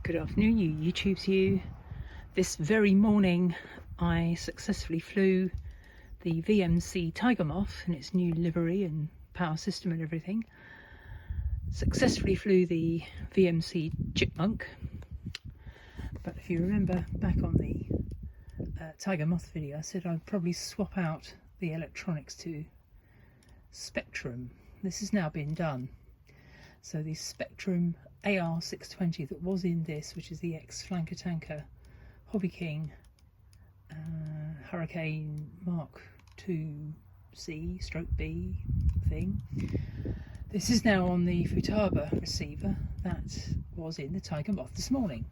Good afternoon, you YouTubes you. This very morning I successfully flew the VMC Tiger Moth in its new livery and power system and everything. Successfully flew the VMC Chipmunk. But if you remember back on the Tiger Moth video, I said I'd probably swap out the electronics to Spectrum. This has now been done. So the Spectrum AR620 that was in this, which is the ex-flanker tanker Hobby King Hurricane Mark II-C/B thing. This is now on the Futaba receiver that was in the Tiger Moth this morning.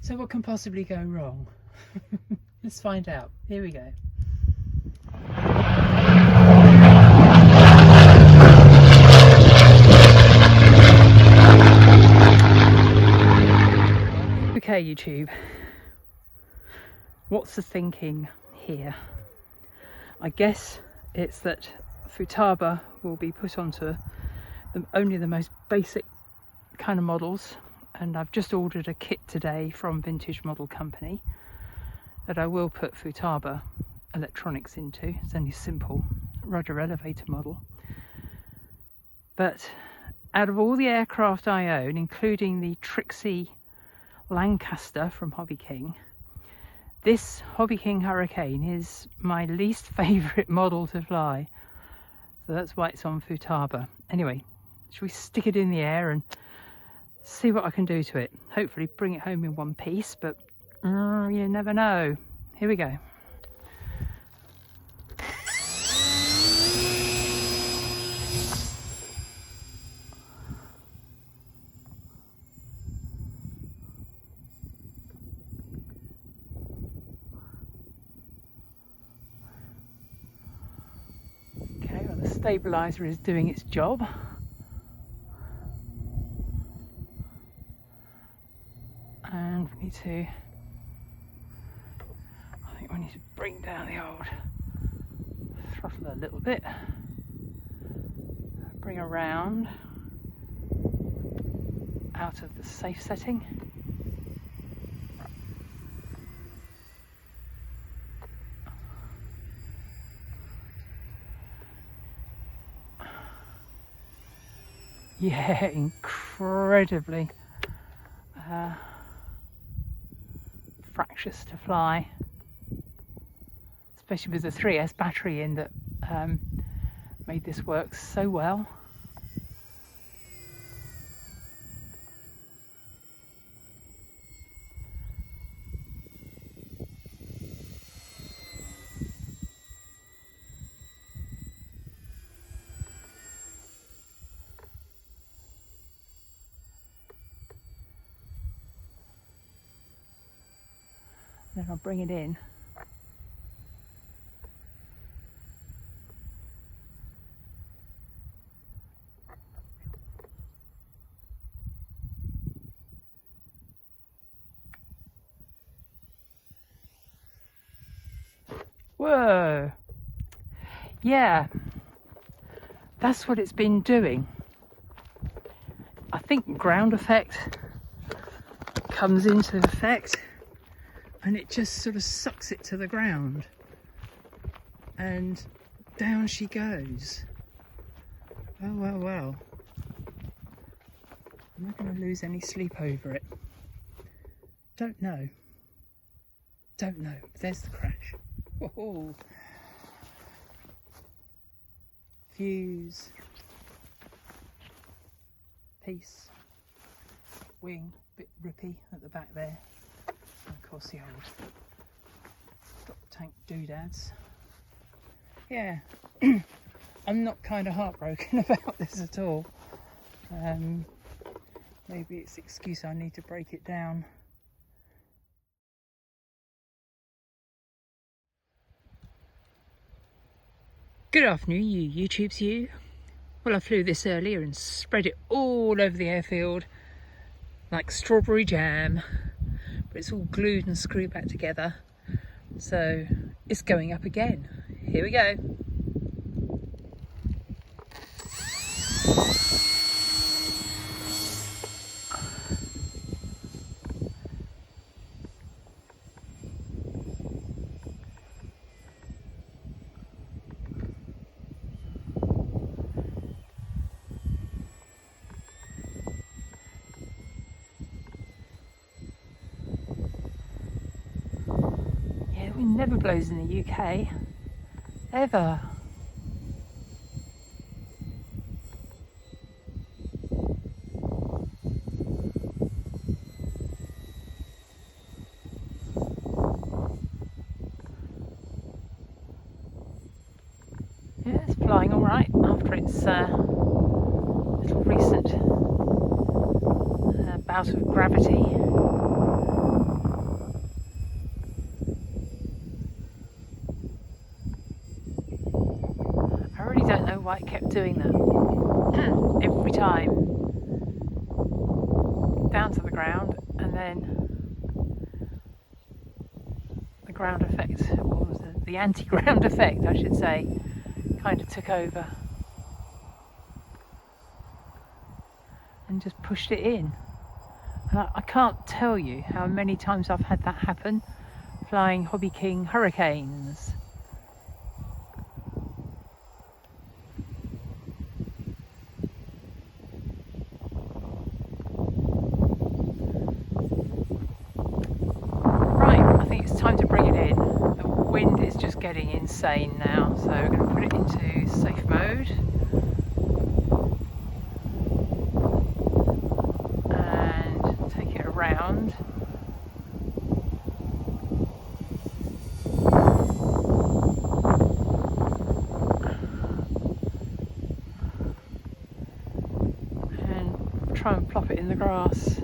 So what can possibly go wrong? Let's find out. Here we go. Okay, YouTube, what's the thinking here? I guess it's that Futaba will be put onto only the most basic kind of models, and I've just ordered a kit today from Vintage Model Company that I will put Futaba electronics into. It's only a simple rudder elevator model, but out of all the aircraft I own, including the Trixie Lancaster from Hobby King, this Hobby King Hurricane is my least favourite model to fly, so that's why it's on Futaba. Anyway, should we stick it in the air and see what I can do to it? Hopefully bring it home in one piece, but you never know. Here we go. The stabilizer is doing its job. And we need to, I think we need to bring down the old throttle a little bit. Bring around out of the safe setting. Yeah, incredibly fractious to fly, especially with the 3S battery in that made this work so well. Then I'll bring it in. Whoa! Yeah, that's what it's been doing. I think ground effect comes into effect, and it just sort of sucks it to the ground, and down she goes. Well. I'm not going to lose any sleep over it. Don't know. There's the crash. Whoa. Fuse. Piece. Wing. Bit rippy at the back there. And of course the old drop tank doodads. Yeah, I'm not kind of heartbroken about this at all. Maybe it's the excuse I need to break it down. Good afternoon, you YouTubes you. Well, I flew this earlier and spread it all over the airfield like strawberry jam. It's all glued and screwed back together, so it's going up again. Here we go. The wind never blows in the UK, ever. Yeah, it's flying all right after its little recent bout of gravity. I really don't know why it kept doing that every time. Down to the ground, and then the ground effect, what was it? The anti-ground effect, I should say, kind of took over and just pushed it in. And I can't tell you how many times I've had that happen flying Hobby King Hurricanes. Right, I think it's time to bring it in. The wind is just getting insane now, so we're going to put it into safe mode. And take it around. And try and plop it in the grass.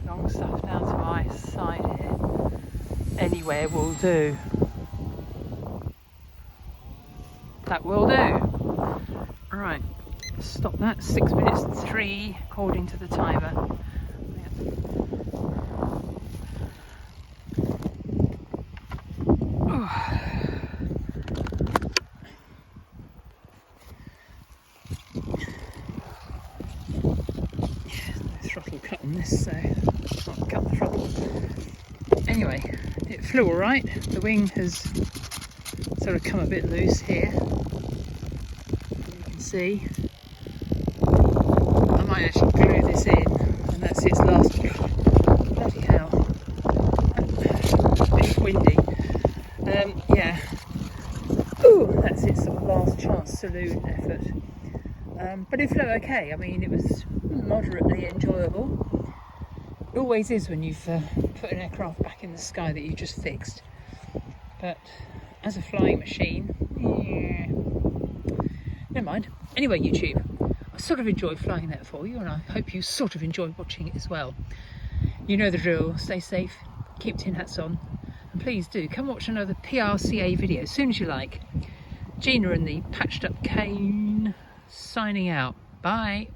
Long stuff down to my side here. Anywhere will do. That will do. Right, stop that. 6 minutes and 3 according to the timer. Throttle cut on this, so I can't cut the throttle. Anyway, it flew all right. The wing has sort of come a bit loose here. You can see. I might actually glue this in, and that's its last. Bloody hell! It's windy. Yeah. Ooh, that's its sort of last chance saloon effort. But it flew okay. I mean, it was moderately enjoyable. It always is when you've put an aircraft back in the sky that you just fixed. But as a flying machine, yeah, never mind. Anyway, YouTube, I sort of enjoyed flying that for you, and I hope you sort of enjoyed watching it as well. You know the drill. Stay safe, keep tin hats on, and please do come watch another PRCA video as soon as you like. Gina and the patched up cane signing out. Bye.